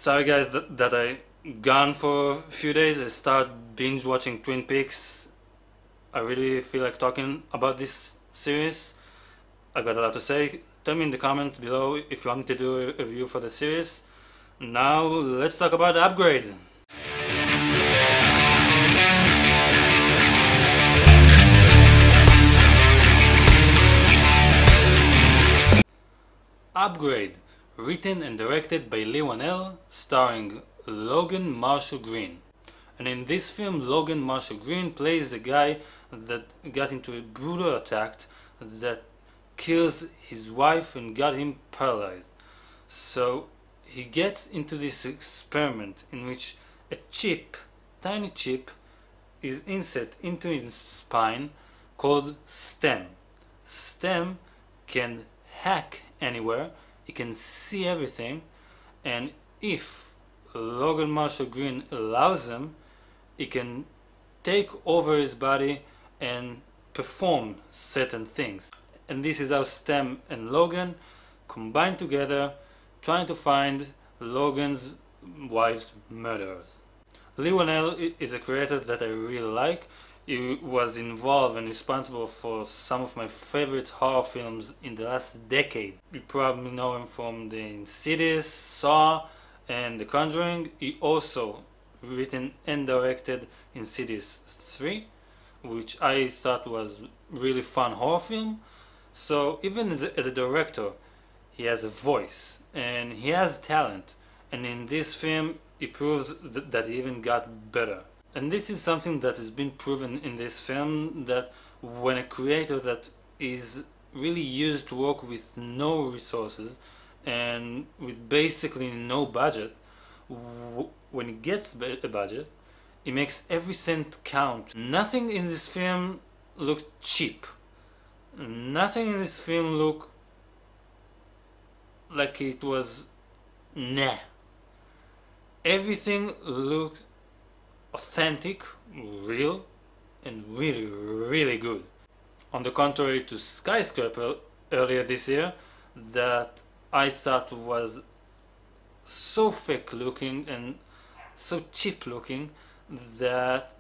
Sorry guys that I gone for a few days. I start binge watching Twin Peaks. I really feel like talking about this series. I've got a lot to say. Tell me in the comments below if you want me to do a review for the series. Now let's talk about Upgrade. Upgrade, written and directed by Leigh Whannell, starring Logan Marshall Green. And in this film, Logan Marshall Green plays a guy that got into a brutal attack that kills his wife and got him paralyzed. So he gets into this experiment in which a chip, tiny chip, is inset into his spine called STEM. STEM can hack anywhere, it can see everything, and if Logan Marshall Green allows him, he can take over his body and perform certain things. And this is how STEM and Logan combine together, trying to find Logan's wife's murderers. Leigh Whannell is a creator that I really like. He was involved and responsible for some of my favorite horror films in the last decade. You probably know him from the Insidious, Saw, and The Conjuring. He also written and directed Insidious 3, which I thought was really fun horror film. So even as a director, he has a voice and he has talent. And in this film, he proves that he even got better. And this is something that has been proven in this film, that when a creator that is really used to work with no resources and with basically no budget, when he gets a budget, he makes every cent count. Nothing in this film looked cheap. Nothing in this film looked like it was nah. Everything looked authentic, real, and really good. On the contrary to Skyscraper earlier this year, that I thought was so fake looking and so cheap looking that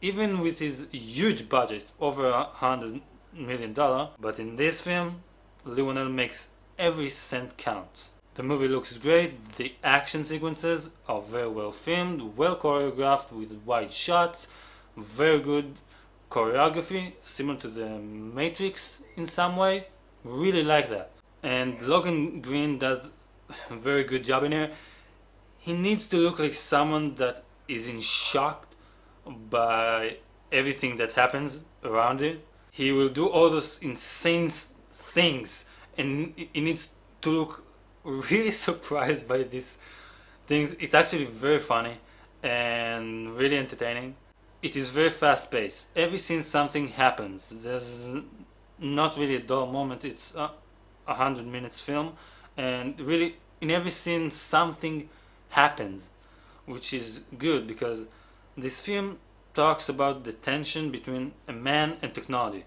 even with his huge budget, over $100 million, but in this film, Leigh Whannell makes every cent count. The movie looks great, the action sequences are very well filmed, well choreographed with wide shots, very good choreography, similar to the Matrix in some way, really like that. And Logan Green does a very good job in here. He needs to look like someone that is in shock by everything that happens around him. He will do all those insane things and he needs to look really surprised by these things. It's actually very funny and really entertaining. It is very fast paced. Every scene something happens. There's not really a dull moment. It's a 100 minutes film, and really in every scene something happens, which is good because this film talks about the tension between a man and technology.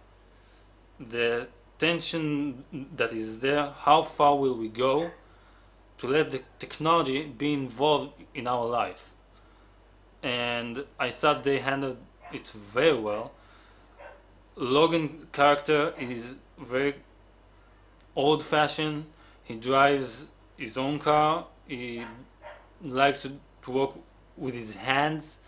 The tension that is there, how far will we go to let the technology be involved in our life. And I thought they handled it very well. Logan's character is very old-fashioned. He drives his own car. He likes to work with his hands.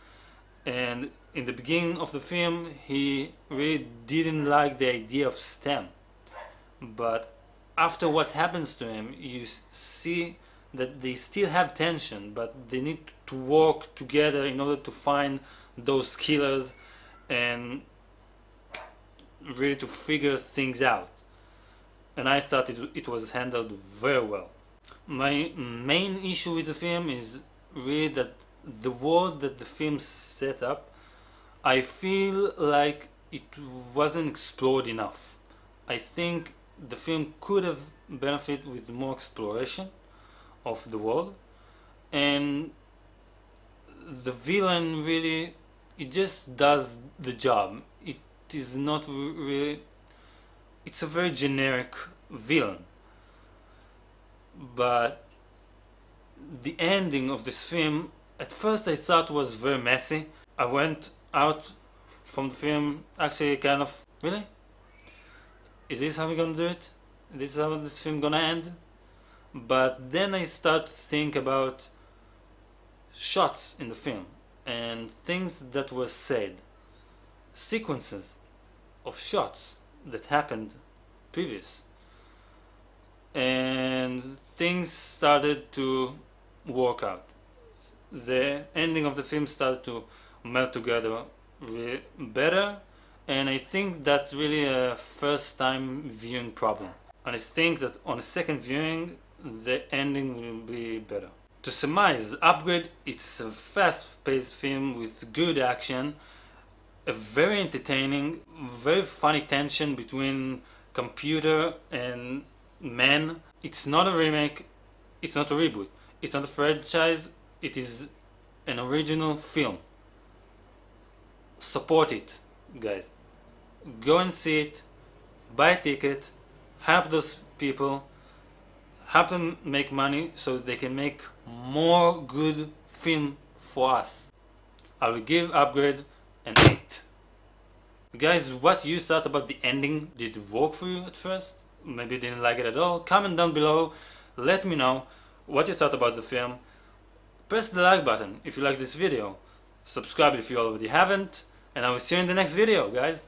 And in the beginning of the film, he really didn't like the idea of STEM. But after what happens to him, you see that they still have tension, but they need to work together in order to find those killers and really to figure things out. And I thought it was handled very well. My main issue with the film is really that the world that the film set up, I feel like it wasn't explored enough. I think the film could have benefited with more exploration of the world, and the villain really, it just does the job. It is not really, it's a very generic villain, but the ending of this film, at first I thought was very messy. I went out from the film actually kind of, really? Is this how we're gonna do it? Is this how this film gonna end? But then I start to think about shots in the film and things that were said, sequences of shots that happened previous, and things started to work out. The ending of the film started to melt together better, and I think that's really a first time viewing problem, and I think that on a second viewing the ending will be better. To surmise, Upgrade, it's a fast-paced film with good action, a very entertaining, very funny tension between computer and man. It's not a remake, it's not a reboot, it's not a franchise, it is an original film. Support it, guys. Go and see it, buy a ticket, help those people, help them make money so they can make more good film for us. I will give Upgrade an 8. Guys, what you thought about the ending? Did it work for you at first? Maybe you didn't like it at all? Comment down below, let me know what you thought about the film. Press the like button if you like this video. Subscribe if you already haven't, and I will see you in the next video, guys.